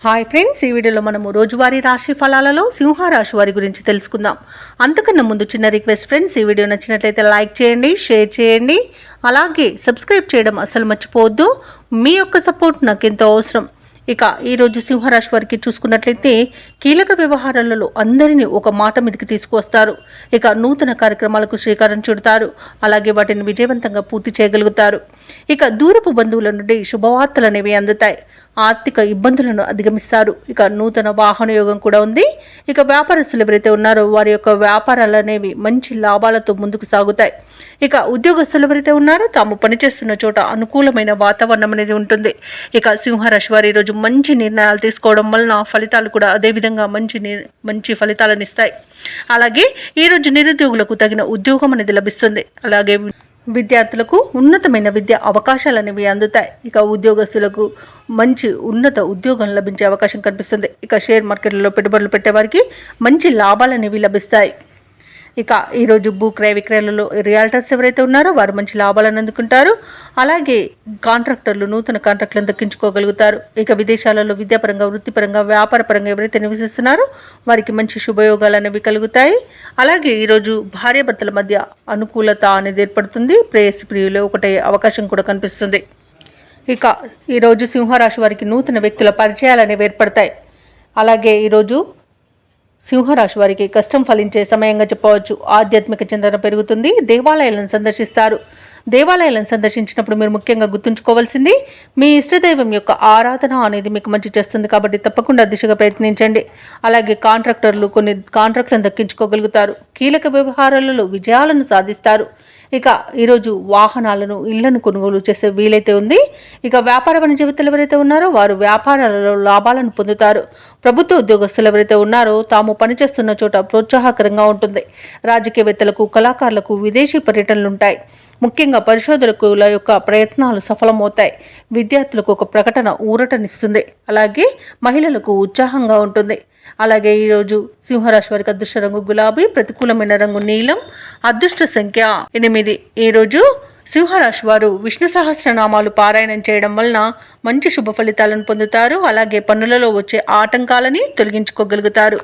Hi friends, ఈ వీడియోలో మనము రోజువారీ రాశి ఫలాలలో సింహరాశి వారి గురించి తెలుసుకుందాం. అంతకన్నా ముందు చిన్న రిక్వెస్ట్ ఫ్రెండ్స్, ఈ వీడియో నచ్చినట్లయితే లైక్ చేయండి, షేర్ చేయండి, అలాగే సబ్స్క్రైబ్ చేయడం అసలు మర్చిపోవద్దు. మీ యొక్క సపోర్ట్ నాకు ఎంతో అవసరం. ఇక ఈరోజు సింహరాశి వారికి చూసుకున్నట్లయితే కీలక వ్యవహారాలలో అందరినీ ఒక మాట మీదకి తీసుకువస్తారు. ఇక నూతన కార్యక్రమాలకు శ్రీకారం చుడతారు, అలాగే వాటిని విజయవంతంగా పూర్తి చేయగలుగుతారు. ఇక దూరపు బంధువుల నుండి శుభవార్తలు అనేవి అందుతాయి. ఆర్థిక ఇబ్బందులను అధిగమిస్తారు. ఇక నూతన వాహన యోగం కూడా ఉంది. ఇక వ్యాపారస్తులు ఎవరైతే ఉన్నారో వారి యొక్క వ్యాపారాలు అనేవి మంచి లాభాలతో ముందుకు సాగుతాయి. ఇక ఉద్యోగస్తులు ఎవరైతే ఉన్నారో తాము పనిచేస్తున్న చోట అనుకూలమైన వాతావరణం అనేది ఉంటుంది. ఇక సింహరాశి వారు ఈరోజు మంచి నిర్ణయాలు తీసుకోవడం వలన ఫలితాలు కూడా అదేవిధంగా మంచి ఫలితాలను ఇస్తాయి. అలాగే ఈరోజు నిరుద్యోగులకు తగిన ఉద్యోగం అనేది లభిస్తుంది. అలాగే విద్యార్థులకు ఉన్నతమైన విద్యా అవకాశాలు అనేవి అందుతాయి. ఇక ఉద్యోగస్తులకు మంచి ఉన్నత ఉద్యోగం లభించే అవకాశం కనిపిస్తుంది. ఇక షేర్ మార్కెట్లలో పెట్టుబడులు పెట్టేవారికి మంచి లాభాలు అనేవి లభిస్తాయి. ఇక ఈరోజు భూ క్రయ విక్రయాలలో రియాల్టర్స్ ఎవరైతే ఉన్నారో వారు మంచి లాభాలను అందుకుంటారు. అలాగే కాంట్రాక్టర్లు నూతన కాంట్రాక్టులను దక్కించుకోగలుగుతారు. ఇక విదేశాలలో విద్యాపరంగా, వృత్తిపరంగా, వ్యాపారపరంగా ఎవరైతే నివసిస్తున్నారో వారికి మంచి శుభయోగాలు అనేవి కలుగుతాయి. అలాగే ఈరోజు భార్యాభర్తల మధ్య అనుకూలత అనేది ఏర్పడుతుంది. ప్రేయసి ప్రియులు ఒకటే అవకాశం కూడా కనిపిస్తుంది. ఇక ఈరోజు సింహరాశి వారికి నూతన వ్యక్తుల పరిచయాలు అనేవి ఏర్పడతాయి. అలాగే ఈరోజు సింహరాశి వారికి కష్టం ఫలించే సమయంగా చెప్పవచ్చు. ఆధ్యాత్మిక చింతన పెరుగుతుంది. దేవాలయాలను సందర్శిస్తారు. దేవాలయాలను సందర్శించినప్పుడు మీరు ముఖ్యంగా గుర్తుంచుకోవాల్సింది మీ ఇష్టదైవం యొక్క ఆరాధన అనేది మీకు మంచి చేస్తుంది. కాబట్టి తప్పకుండా దిశగా ప్రయత్నించండి. అలాగే కాంట్రాక్టర్లు కొన్ని కాంట్రాక్టులను దక్కించుకోగలుగుతారు. కీలక వ్యవహారాలలో విజయాలను సాధిస్తారు. ఇక ఈరోజు వాహనాలను, ఇళ్లను కొనుగోలు చేసే వీలైతే ఉంది. ఇక వ్యాపార వాణిజ్యవేత్తలు ఎవరైతే ఉన్నారో వారు వ్యాపారాలలో లాభాలను పొందుతారు. ప్రభుత్వ ఉద్యోగస్తులు ఎవరైతే ఉన్నారో తాము పనిచేస్తున్న చోట ప్రోత్సాహకరంగా ఉంటుంది. రాజకీయవేత్తలకు, కళాకారులకు విదేశీ పర్యటనలుంటాయి. ముఖ్యంగా పరిశోధకుల యొక్క ప్రయత్నాలు సఫలమవుతాయి. విద్యార్థులకు ఒక ప్రకటన ఊరటనిస్తుంది. అలాగే మహిళలకు ఉత్సాహంగా ఉంటుంది. అలాగే ఈరోజు సింహరాశి వారికి అదృష్ట రంగు గులాబీ, ప్రతికూలమైన రంగు నీలం, అదృష్ట సంఖ్య 8. ఈరోజు సింహరాశి వారు విష్ణు సహస్రనామాలు పారాయణం చేయడం వలన మంచి శుభ ఫలితాలను పొందుతారు. అలాగే పనులలో వచ్చే ఆటంకాలని తొలగించుకోగలుగుతారు.